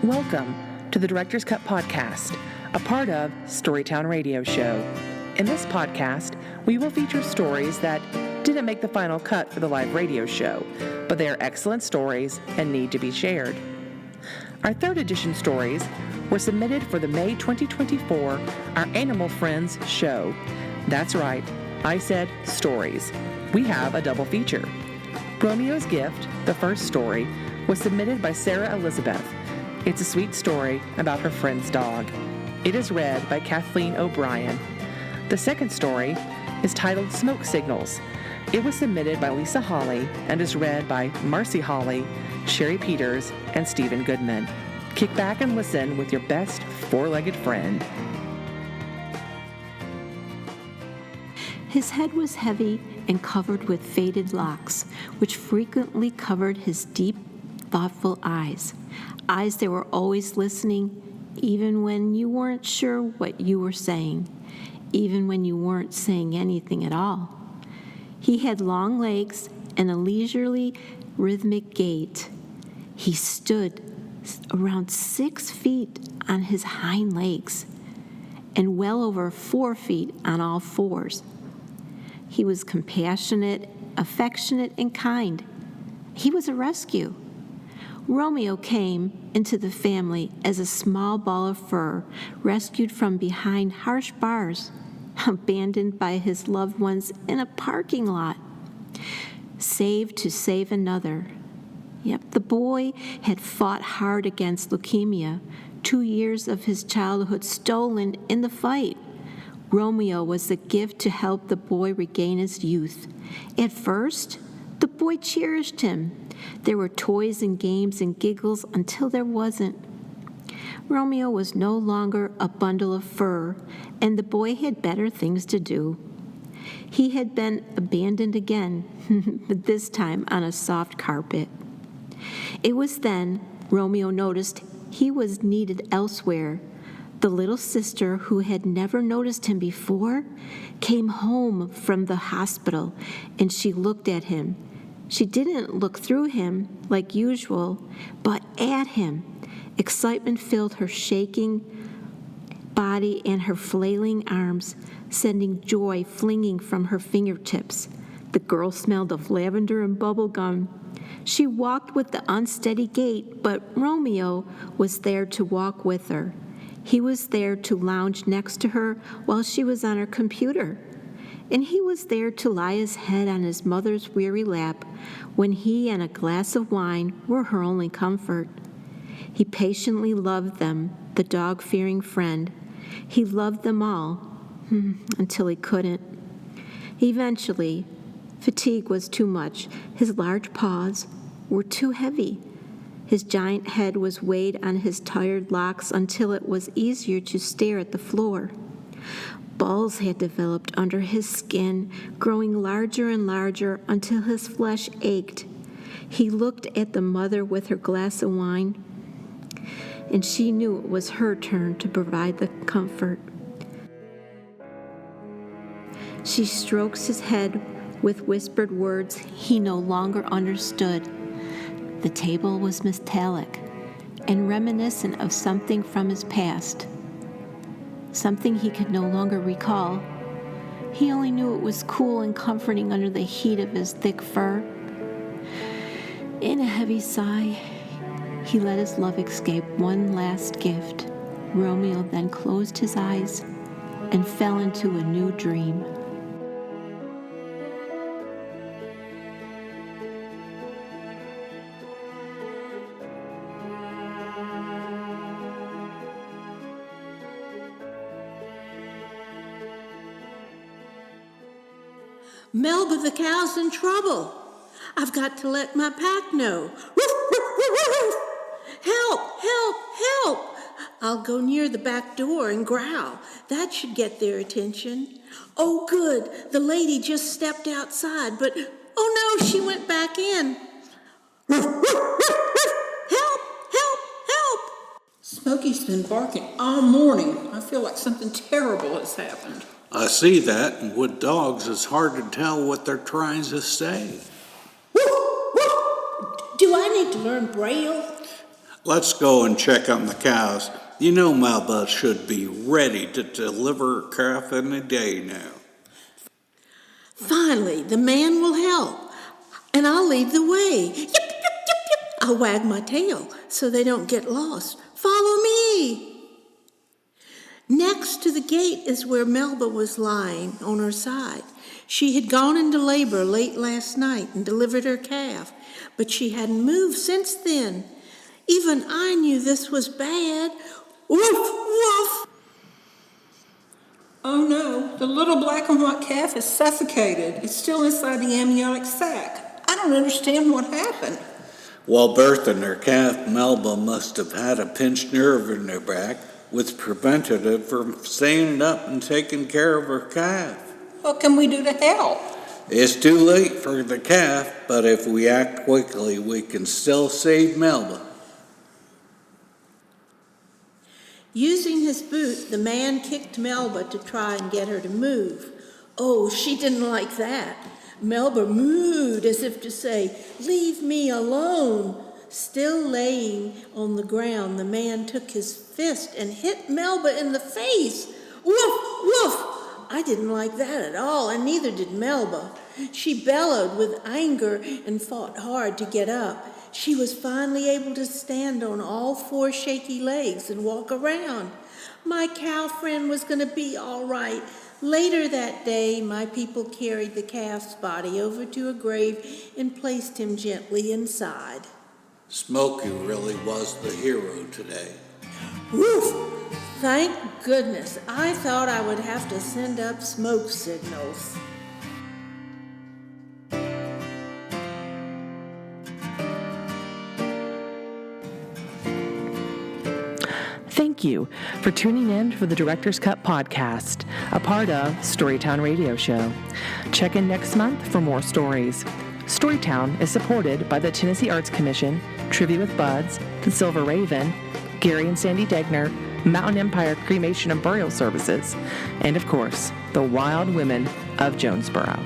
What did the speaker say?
Welcome to the Director's Cut Podcast, a part of StoryTown Radio Show. In this podcast, we will feature stories that didn't make the final cut for the live radio show, but they are excellent stories and need to be shared. Our third edition stories were submitted for the May 2024 Our Animal Friends show. That's right, I said stories. We have a double feature. Romeo's Gift, the first story, was submitted by Sarah Elizabeth. It's a sweet story about her friend's dog. It is read by Kathleen O'Brien. The second story is titled Smoke Signals. It was submitted by Lisa Holley and is read by Marcy Holley, Sherry Peters, and Stephen Goodman. Kick back and listen with your best four-legged friend. His head was heavy and covered with faded locks, which frequently covered his deep, thoughtful eyes that were always listening, even when you weren't sure what you were saying, even when you weren't saying anything at all. He had long legs and a leisurely, rhythmic gait. He stood around 6 feet on his hind legs and well over 4 feet on all fours. He was compassionate, affectionate, and kind. He was a rescue. Romeo came into the family as a small ball of fur rescued from behind harsh bars, abandoned by his loved ones in a parking lot, saved to save another. Yep, the boy had fought hard against leukemia, 2 years of his childhood stolen in the fight. Romeo was the gift to help the boy regain his youth. At first, the boy cherished him. There were toys and games and giggles until there wasn't. Romeo was no longer a bundle of fur, and the boy had better things to do. He had been abandoned again, but this time on a soft carpet. It was then Romeo noticed he was needed elsewhere. The little sister, who had never noticed him before, came home from the hospital, and she looked at him. She didn't look through him like usual, but at him. Excitement filled her shaking body and her flailing arms, sending joy flinging from her fingertips. The girl smelled of lavender and bubble gum. She walked with the unsteady gait, but Romeo was there to walk with her. He was there to lounge next to her while she was on her computer. And he was there to lie his head on his mother's weary lap when he and a glass of wine were her only comfort. He patiently loved them, the dog-fearing friend. He loved them all, until he couldn't. Eventually, fatigue was too much. His large paws were too heavy. His giant head was weighed on his tired locks until it was easier to stare at the floor. Balls had developed under his skin, growing larger and larger until his flesh ached. He looked at the mother with her glass of wine, and she knew it was her turn to provide the comfort. She strokes his head with whispered words he no longer understood. The table was metallic and reminiscent of something from his past, something he could no longer recall. He only knew it was cool and comforting under the heat of his thick fur. In a heavy sigh, he let his love escape one last gift. Romeo then closed his eyes and fell into a new dream. Melba the cow's in trouble. I've got to let my pack know. Help, help, help. I'll go near the back door and growl. That should get their attention. Oh, good. The lady just stepped outside, but oh no, she went back in. Help, help, help. Smokey's been barking all morning. I feel like something terrible has happened. I see that, and with dogs, it's hard to tell what they're trying to say. Do I need to learn Braille? Let's go and check on the cows. You know Melba should be ready to deliver her calf any day now. Finally, the man will help, and I'll lead the way. Yip, yip, yip, yip. I'll wag my tail so they don't get lost. Follow me. Next to the gate is where Melba was lying on her side. She had gone into labor late last night and delivered her calf, but she hadn't moved since then. Even I knew this was bad. Woof, woof. Oh no, the little black and white calf is suffocated. It's still inside the amniotic sac. I don't understand what happened. While birthing her calf, Melba must have had a pinched nerve in her back, which prevented her from standing up and taking care of her calf. What can we do to help? It's too late for the calf, but if we act quickly, we can still save Melba. Using his boot, the man kicked Melba to try and get her to move. Oh, she didn't like that. Melba mooed as if to say, "Leave me alone." Still laying on the ground, the man took his fist and hit Melba in the face. Woof, woof! I didn't like that at all, and neither did Melba. She bellowed with anger and fought hard to get up. She was finally able to stand on all four shaky legs and walk around. My cow friend was going to be all right. Later that day, my people carried the calf's body over to a grave and placed him gently inside. Smokey really was the hero today. Woof! Thank goodness. I thought I would have to send up smoke signals. Thank you for tuning in for the Director's Cut podcast, a part of StoryTown Radio Show. Check in next month for more stories. StoryTown is supported by the Tennessee Arts Commission, Trivia with Buds, the Silver Raven, Gary and Sandy Degner, Mountain Empire Cremation and Burial Services, and of course, the Wild Women of Jonesboro.